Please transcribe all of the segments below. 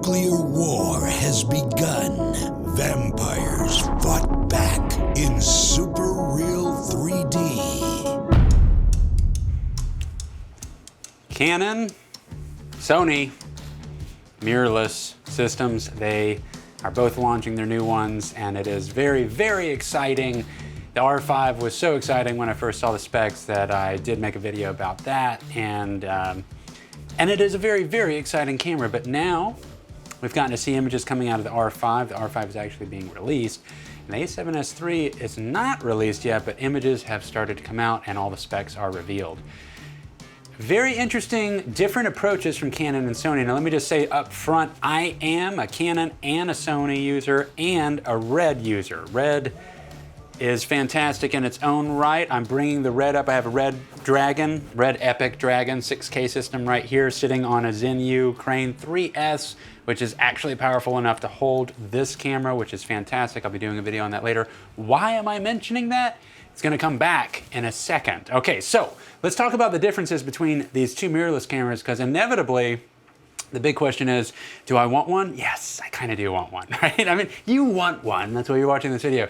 nuclear war has begun. Vampires fought back in super real 3D. Canon, Sony, mirrorless systems, they are both launching their new ones, and it is very, very exciting. The R5 was so exciting when I first saw the specs that I did make a video about that, and it is a very, very exciting camera. But now we've gotten to see images coming out of the R5. The R5 is actually being released, and the A7S III is not released yet, but images have started to come out and all the specs are revealed. Very interesting, different approaches from Canon and Sony. Now let me just say up front, I am a Canon and a Sony user and a Red user. Red is fantastic in its own right. I'm bringing the Red up. I have a Red Dragon, Red Epic Dragon 6K system right here sitting on a Zenyu Crane 3S, which is actually powerful enough to hold this camera, which is fantastic. I'll be doing a video on that later. Why am I mentioning that? It's gonna come back in a second. Okay, so let's talk about the differences between these two mirrorless cameras, because inevitably, the big question is, do I want one? Yes, I kind of do want one, right? I mean, you want one, that's why you're watching this video.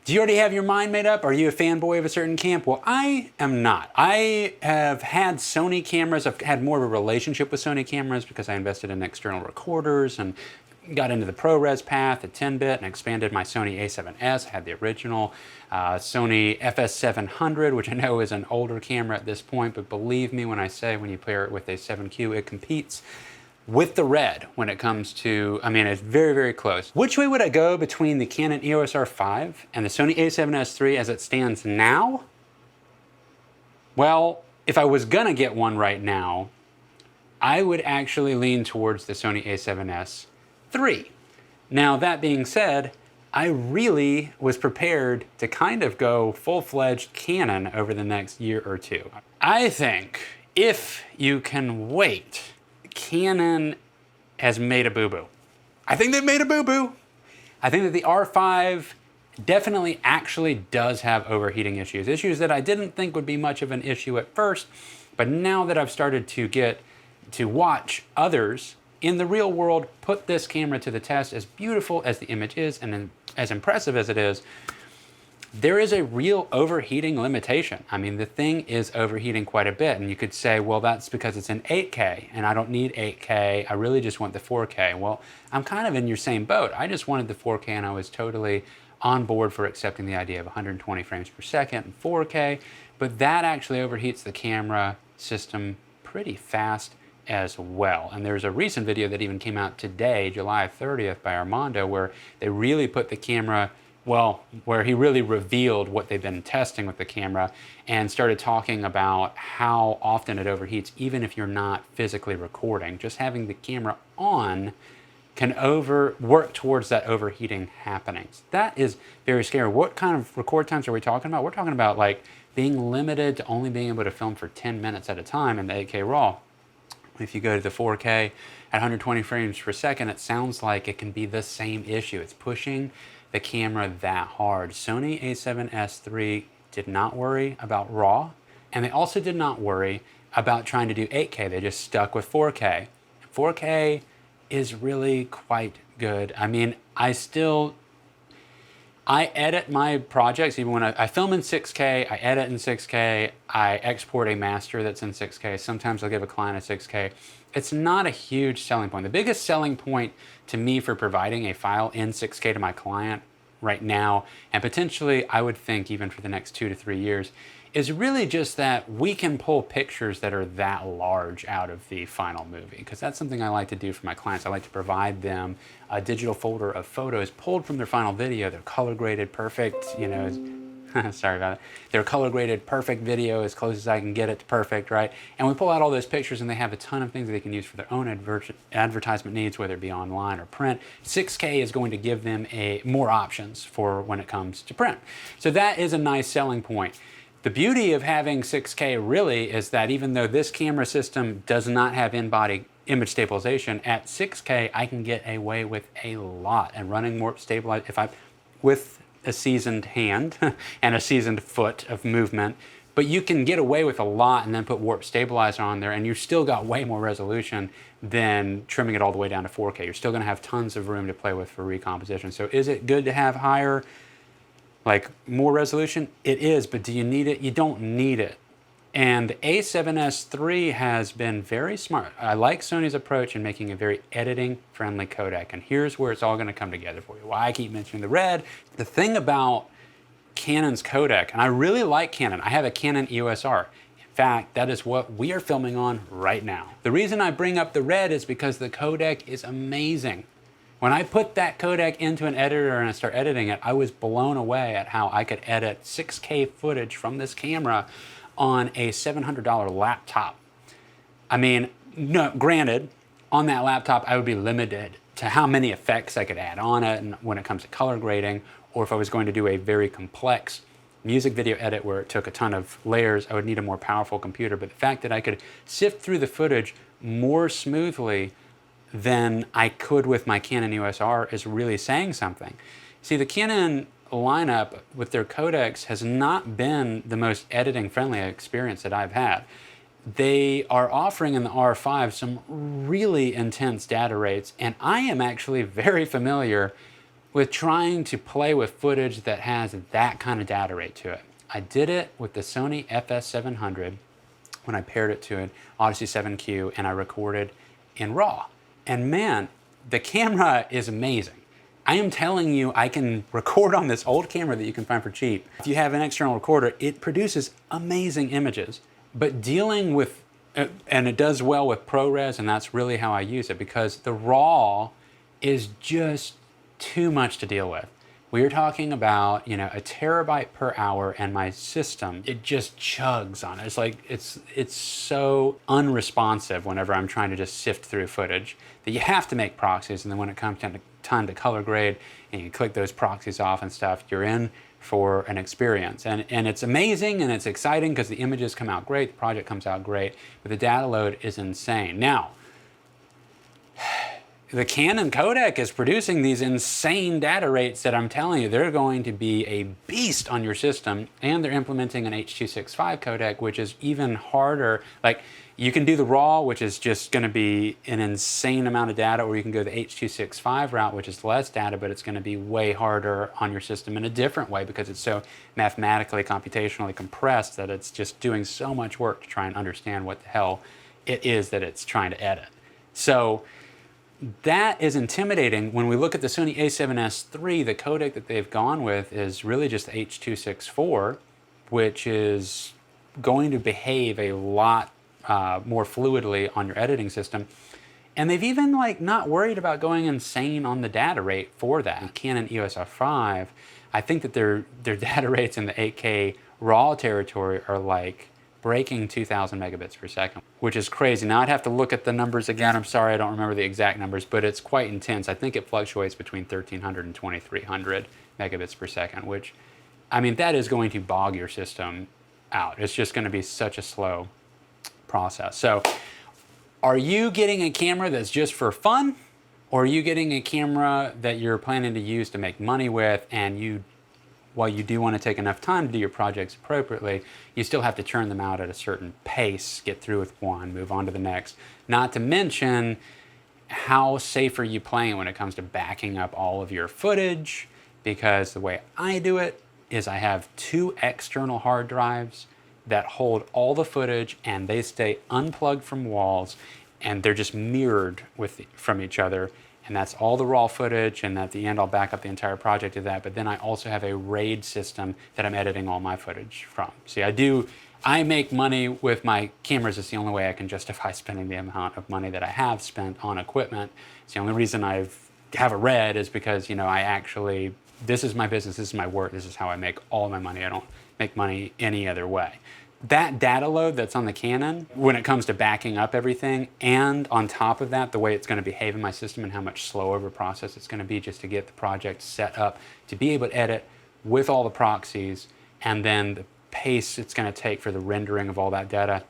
Do you already have your mind made up? Are you a fanboy of a certain camp? Well, I am not. I have had Sony cameras. I've had more of a relationship with Sony cameras because I invested in external recorders and got into the ProRes path at 10-bit and expanded my Sony a7s. I had the original Sony FS700, which I know is an older camera at this point, but believe me when I say when you pair it with a 7Q, it competes with the Red when it comes to, I mean, it's very, very close. Which way would I go between the Canon EOS R5 and the Sony a7S III as it stands now? Well, if I was gonna get one right now, I would actually lean towards the Sony a7S III. Now, that being said, I really was prepared to kind of go full-fledged Canon over the next year or two. I think if you can wait, Canon has made a boo-boo. I think they've made a boo-boo. I think that the R5 definitely actually does have overheating issues. Issues that I didn't think would be much of an issue at first, but now that I've started to get to watch others in the real world put this camera to the test, as beautiful as the image is and as impressive as it is, there is a real overheating limitation. I mean, the thing is overheating quite a bit, and you could say, well, that's because it's in 8K, and I don't need 8K, I really just want the 4K. Well, I'm kind of in your same boat. I just wanted the 4K, and I was totally on board for accepting the idea of 120 frames per second and 4K, but that actually overheats the camera system pretty fast as well. And there's a recent video that even came out today, July 30th, by Armando, where they really put the camera, well, where he really revealed what they've been testing with the camera and started talking about how often it overheats, even if you're not physically recording. Just having the camera on can work towards that overheating happening. So that is very scary. What kind of record times are we talking about? We're talking about like being limited to only being able to film for 10 minutes at a time in the 8K RAW. If you go to the 4K at 120 frames per second, it sounds like it can be the same issue. It's pushing the camera that hard. Sony a7S III did not worry about RAW, and they also did not worry about trying to do 8K. They just stuck with 4K. 4K is really quite good. I mean, I edit my projects, even when I film in 6K, I edit in 6K, I export a master that's in 6K. Sometimes I'll give a client a 6K. It's not a huge selling point. The biggest selling point to me for providing a file in 6K to my client right now, and potentially I would think even for the next 2 to 3 years, is really just that we can pull pictures that are that large out of the final movie, because that's something I like to do for my clients. I like to provide them a digital folder of photos pulled from their final video. They're color graded perfect, you know, sorry about it. They're color graded perfect video, as close as I can get it to perfect, right? And we pull out all those pictures and they have a ton of things that they can use for their own advertisement needs, whether it be online or print. 6K is going to give them more options for when it comes to print. So that is a nice selling point. The beauty of having 6K really is that even though this camera system does not have in-body image stabilization, at 6K I can get away with a lot and running more stabilized with a seasoned hand and a seasoned foot of movement. But you can get away with a lot and then put warp stabilizer on there, and you've still got way more resolution than trimming it all the way down to 4K. You're still gonna have tons of room to play with for recomposition. So is it good to have higher, like more resolution? It is, but do you need it? You don't need it. And the A7S III has been very smart. I like Sony's approach in making a very editing-friendly codec, and here's where it's all gonna come together for you. Why I keep mentioning the red. The thing about Canon's codec, and I really like Canon. I have a Canon EOS R. In fact, that is what we are filming on right now. The reason I bring up the red is because the codec is amazing. When I put that codec into an editor and I start editing it, I was blown away at how I could edit 6K footage from this camera on a $700 laptop. I mean, no, granted, on that laptop, I would be limited to how many effects I could add on it and when it comes to color grading, or if I was going to do a very complex music video edit where it took a ton of layers, I would need a more powerful computer. But the fact that I could sift through the footage more smoothly than I could with my Canon EOS R is really saying something. See, the Canon lineup with their codecs has not been the most editing friendly experience that I've had. They are offering in the R5 some really intense data rates, and I am actually very familiar with trying to play with footage that has that kind of data rate to it. I did it with the Sony FS700 when I paired it to an Odyssey 7Q and I recorded in RAW. And man, the camera is amazing. I am telling you, I can record on this old camera that you can find for cheap. If you have an external recorder, it produces amazing images. But dealing with, and it does well with ProRes, and that's really how I use it, because the RAW is just too much to deal with. We're talking about, you know, a terabyte per hour, and my system, it just chugs on it. It's like, it's so unresponsive whenever I'm trying to just sift through footage that you have to make proxies, and then when it comes time to color grade and you click those proxies off and stuff, you're in for an experience. And it's amazing and it's exciting because the images come out great, the project comes out great, but the data load is insane. Now, the Canon codec is producing these insane data rates that I'm telling you, they're going to be a beast on your system, and they're implementing an H.265 codec, which is even harder. Like, you can do the RAW, which is just going to be an insane amount of data, or you can go the H.265 route, which is less data, but it's going to be way harder on your system in a different way because it's so mathematically, computationally compressed that it's just doing so much work to try and understand what the hell it is that it's trying to edit. So that is intimidating. When we look at the Sony a7S III, the codec that they've gone with is really just the H.264, which is going to behave a lot more fluidly on your editing system. And they've even like not worried about going insane on the data rate for that. Canon EOS R5, I think that their data rates in the 8K RAW territory are like breaking 2,000 megabits per second, which is crazy. Now I'd have to look at the numbers again. I'm sorry, I don't remember the exact numbers, but it's quite intense. I think it fluctuates between 1,300 and 2,300 megabits per second, which, I mean, that is going to bog your system out. It's just going to be such a slow process. So are you getting a camera that's just for fun, or are you getting a camera that you're planning to use to make money with, and while you do want to take enough time to do your projects appropriately, you still have to churn them out at a certain pace, get through with one, move on to the next. Not to mention, how safe are you playing when it comes to backing up all of your footage? Because the way I do it is I have 2 external hard drives that hold all the footage, and they stay unplugged from walls, and they're just mirrored from each other. And that's all the raw footage, and at the end I'll back up the entire project to that. But then I also have a RAID system that I'm editing all my footage from. See, I make money with my cameras. It's the only way I can justify spending the amount of money that I have spent on equipment. It's the only reason I have a RED is because, you know, this is my business, this is my work, this is how I make all my money. I don't make money any other way. That data load that's on the Canon, when it comes to backing up everything, and on top of that, the way it's going to behave in my system and how much slower of a process it's going to be just to get the project set up to be able to edit with all the proxies, and then the pace it's going to take for the rendering of all that data,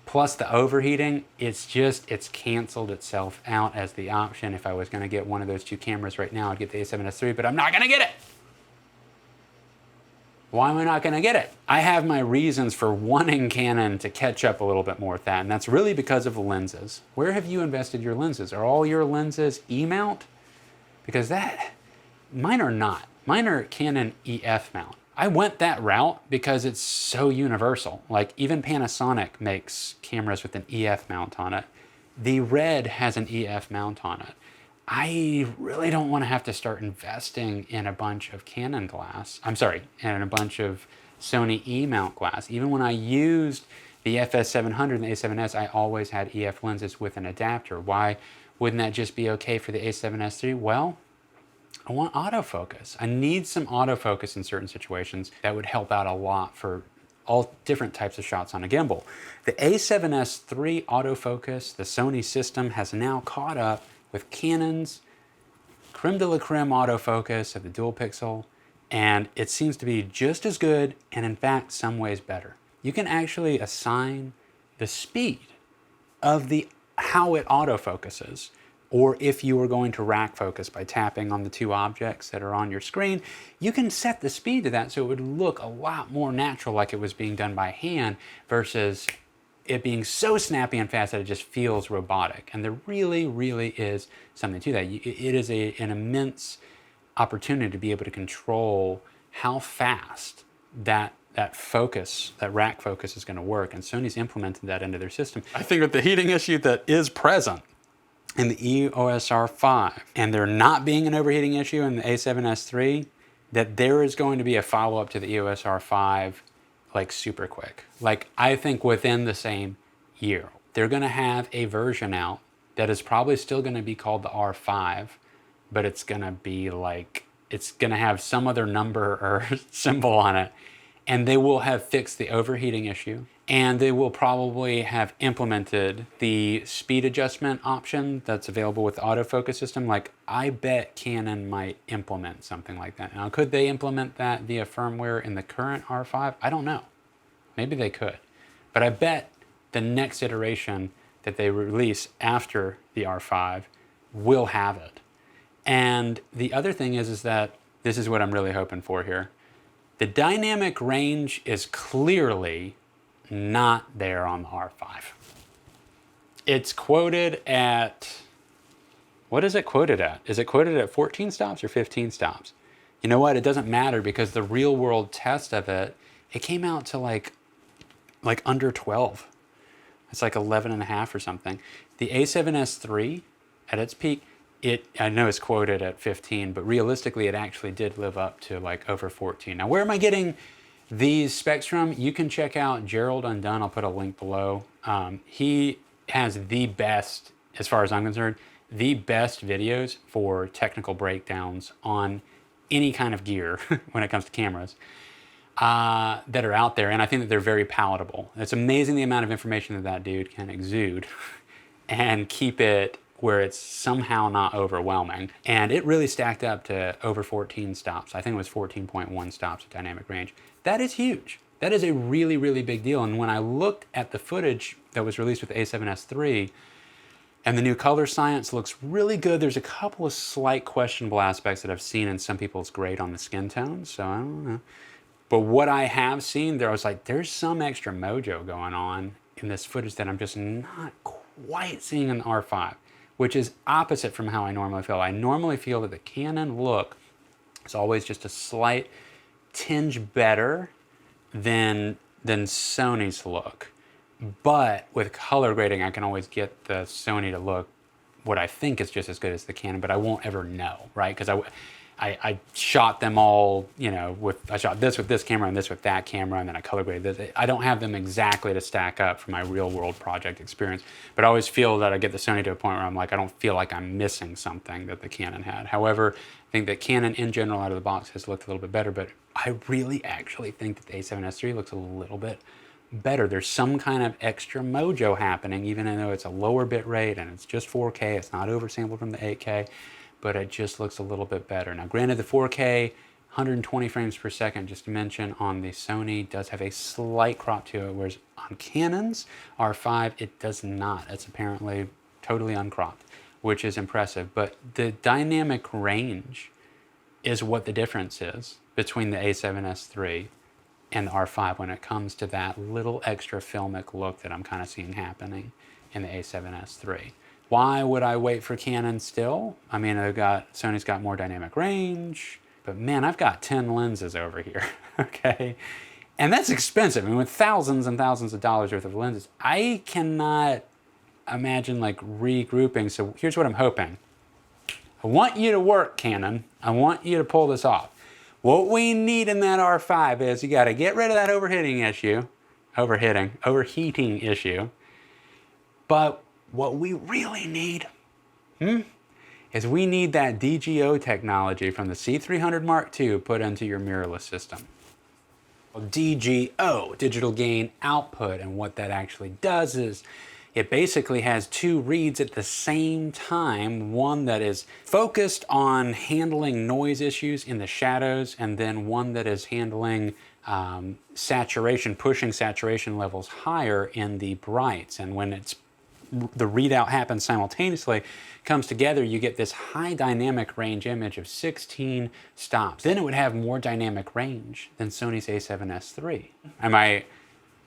plus the overheating, it's canceled itself out as the option. If I was going to get one of those 2 cameras right now, I'd get the a7S III, but I'm not going to get it. why am I not going to get it? I have my reasons for wanting Canon to catch up a little bit more with that, and that's really because of the lenses. Where have you invested your lenses? Are all your lenses E-mount? Because mine are not. Mine are Canon EF mount. I went that route because it's so universal. Like even Panasonic makes cameras with an EF mount on it. The Red has an EF mount on it. I really don't want to have to start investing in a bunch of Canon glass. I'm sorry, and a bunch of Sony E-mount glass. Even when I used the FS700 and the A7S, I always had EF lenses with an adapter. Why wouldn't that just be okay for the A7S III? Well, I want autofocus. I need some autofocus in certain situations. That would help out a lot for all different types of shots on a gimbal. The A7S III autofocus, the Sony system, has now caught up with Canon's creme de la creme autofocus of the dual pixel, and it seems to be just as good, and in fact, some ways better. You can actually assign the speed of how it autofocuses, or if you were going to rack focus by tapping on the two objects that are on your screen, you can set the speed to that so it would look a lot more natural, like it was being done by hand, versus it being so snappy and fast that it just feels robotic. And there really, really is something to that. It is an immense opportunity to be able to control how fast that focus, that rack focus is going to work. And Sony's implemented that into their system. I think with the heating issue that is present in the EOS R5, and there not being an overheating issue in the A7S III, that there is going to be a follow-up to the EOS R5 like super quick. Like I think within the same year. They're gonna have a version out that is probably still gonna be called the R5, but it's gonna be like, it's gonna have some other number or symbol on it, and they will have fixed the overheating issue, and they will probably have implemented the speed adjustment option that's available with the autofocus system. Like I bet Canon might implement something like that. Now, could they implement that via firmware in the current R5? I don't know. Maybe they could. But I bet the next iteration that they release after the R5 will have it. And the other thing is that this is what I'm really hoping for here. The dynamic range is clearly not there on the R5. It's quoted at, what is it quoted at? Is it quoted at 14 stops or 15 stops? You know what? It doesn't matter because the real world test of it, it came out to like under 12. It's like 11 and a half or something. The A7S III at its peak, I know it's quoted at 15, but realistically it actually did live up to like over 14. Now, where am I getting these specs from? You can check out Gerald Undone. I'll put a link below. He has the best, as far as I'm concerned, the best videos for technical breakdowns on any kind of gear when it comes to cameras that are out there. And I think that they're very palatable. It's amazing the amount of information that dude can exude and keep it where it's somehow not overwhelming. And it really stacked up to over 14 stops. I think it was 14.1 stops of dynamic range. That is huge. That is a really, really big deal. And when I looked at the footage that was released with the A7S III, and the new color science looks really good. There's a couple of slight questionable aspects that I've seen in some people's grade on the skin tone, so I don't know. But what I have seen there, I was like, there's some extra mojo going on in this footage that I'm just not quite seeing in the R5, which is opposite from how I normally feel. I normally feel that the Canon look is always just a slight tinge better than Sony's look. But with color grading, I can always get the Sony to look what I think is just as good as the Canon, but I won't ever know, right? Because I shot them all, you know, I shot this with this camera and this with that camera, and then I color graded this. I don't have them exactly to stack up for my real world project experience, but I always feel that I get the Sony to a point where I'm like, I don't feel like I'm missing something that the Canon had. However, I think that Canon in general out of the box has looked a little bit better, but I really actually think that the A7S III looks a little bit better. There's some kind of extra mojo happening, even though it's a lower bit rate and it's just 4K, it's not oversampled from the 8K, but it just looks a little bit better. Now, granted, the 4K, 120 frames per second, just to mention, on the Sony does have a slight crop to it, whereas on Canon's R5, it does not. It's apparently totally uncropped, which is impressive. But the dynamic range is what the difference is between the A7S III and the R5 when it comes to that little extra filmic look that I'm kind of seeing happening in the A7S III. Why would I wait for Canon still? I mean, Sony's got more dynamic range, but man, I've got 10 lenses over here, okay? And that's expensive. I mean, with thousands and thousands of dollars worth of lenses, I cannot imagine like regrouping. So here's what I'm hoping. I want you to work, Canon. I want you to pull this off. What we need in that R5 is you got to get rid of that overheating issue. But what we really need is we need that DGO technology from the C300 Mark II put into your mirrorless system. Well, DGO, digital gain output, and what that actually does is it basically has two reads at the same time, one that is focused on handling noise issues in the shadows, and then one that is handling saturation, pushing saturation levels higher in the brights. And when the readout happens simultaneously, comes together, you get this high dynamic range image of 16 stops. Then it would have more dynamic range than Sony's a7S III. Am I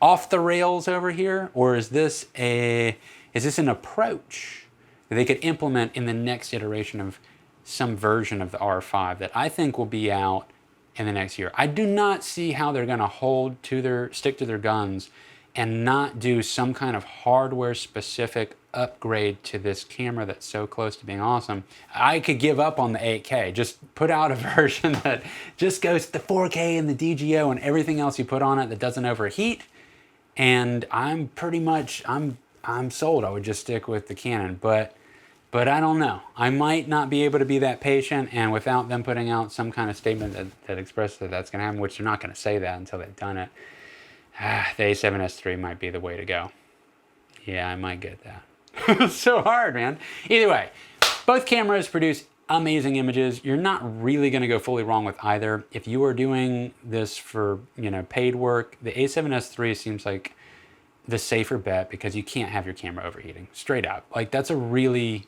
off the rails over here, or is this an approach that they could implement in the next iteration of some version of the R5 that I think will be out in the next year? I do not see how they're going to stick to their guns and not do some kind of hardware specific upgrade to this camera that's so close to being awesome. I could give up on the 8K, just put out a version that just goes to 4K and the DGO and everything else you put on it that doesn't overheat, and I'm pretty much, I'm sold. I would just stick with the Canon, but I don't know. I might not be able to be that patient, and without them putting out some kind of statement that expresses that that's gonna happen, which they're not gonna say that until they've done it, the A7S III might be the way to go. Yeah, I might get that. It's so hard, man. Either way, both cameras produce amazing images. You're not really going to go fully wrong with either. If you are doing this for, paid work, the A7S III seems like the safer bet because you can't have your camera overheating. Straight up. Like, that's a really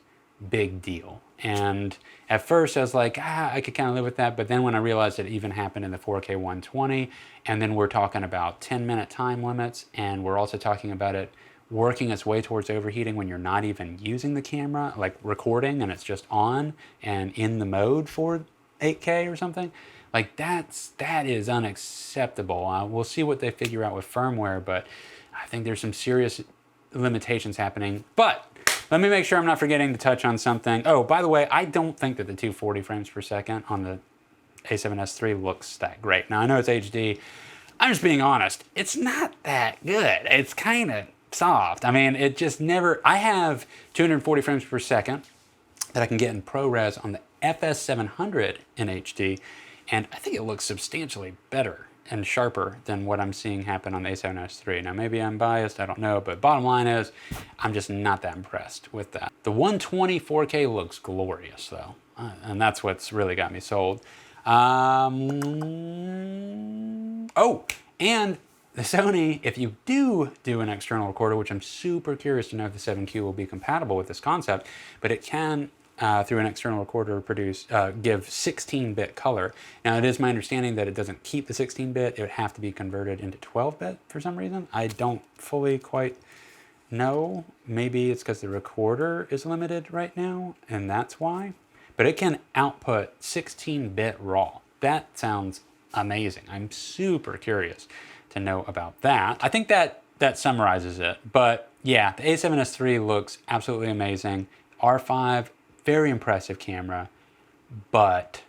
big deal. And at first I was like, I could kind of live with that. But then when I realized it even happened in the 4K 120, and then we're talking about 10-minute time limits, and we're also talking about it working its way towards overheating when you're not even using the camera, like recording and it's just on and in the mode for 8K or something, like that is unacceptable. We'll see what they figure out with firmware, but I think there's some serious limitations happening. But let me make sure I'm not forgetting to touch on something. Oh, by the way, I don't think that the 240 frames per second on the A7S III looks that great. Now, I know it's HD. I'm just being honest. It's not that good. It's kind of soft. I mean, it just never... I have 240 frames per second that I can get in ProRes on the FS700 in HD, and I think it looks substantially better and sharper than what I'm seeing happen on the A7S III. Now, maybe I'm biased, I don't know, but bottom line is, I'm just not that impressed with that. The 120 4K looks glorious, though, and that's what's really got me sold. Oh, and the Sony, if you do an external recorder, which I'm super curious to know if the 7Q will be compatible with this concept, but it can, through an external recorder, give 16-bit color. Now, it is my understanding that it doesn't keep the 16-bit. It would have to be converted into 12-bit for some reason. I don't fully quite know. Maybe it's because the recorder is limited right now, and that's why. But it can output 16-bit RAW. That sounds amazing. I'm super curious to know about that. I think that summarizes it. But yeah, the A7S III looks absolutely amazing. R5, very impressive camera, but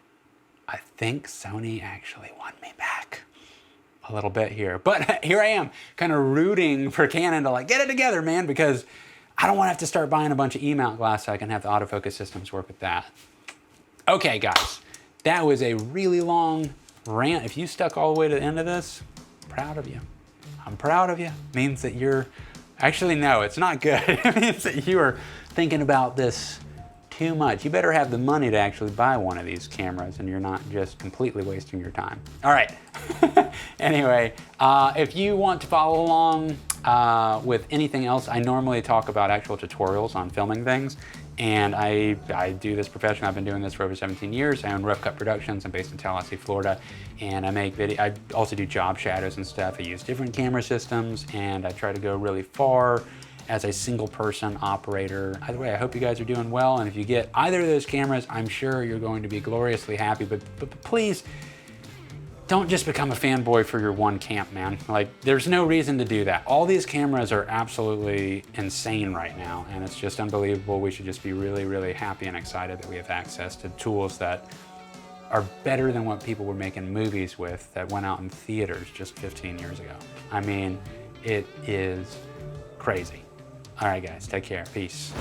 I think Sony actually won me back a little bit here. But here I am, kind of rooting for Canon to get it together, man, because I don't want to have to start buying a bunch of E-mount glass so I can have the autofocus systems work with that. Okay, guys, that was a really long rant. If you stuck all the way to the end of this, proud of you. I'm proud of you. It means that you're... Actually, no, it's not good. It means that you are thinking about this too much. You better have the money to actually buy one of these cameras and you're not just completely wasting your time. All right. Anyway, if you want to follow along with anything else, I normally talk about actual tutorials on filming things. And I do this professionally. I've been doing this for over 17 years. I own Rough Cut Productions. I'm based in Tallahassee, Florida. And I make video. I also do job shadows and stuff. I use different camera systems and I try to go really far as a single person operator. Either way, I hope you guys are doing well. And if you get either of those cameras, I'm sure you're going to be gloriously happy. But please, don't just become a fanboy for your one camp, man. Like, there's no reason to do that. All these cameras are absolutely insane right now, and it's just unbelievable. We should just be really, really happy and excited that we have access to tools that are better than what people were making movies with that went out in theaters just 15 years ago. I mean, it is crazy. All right, guys, take care. Peace.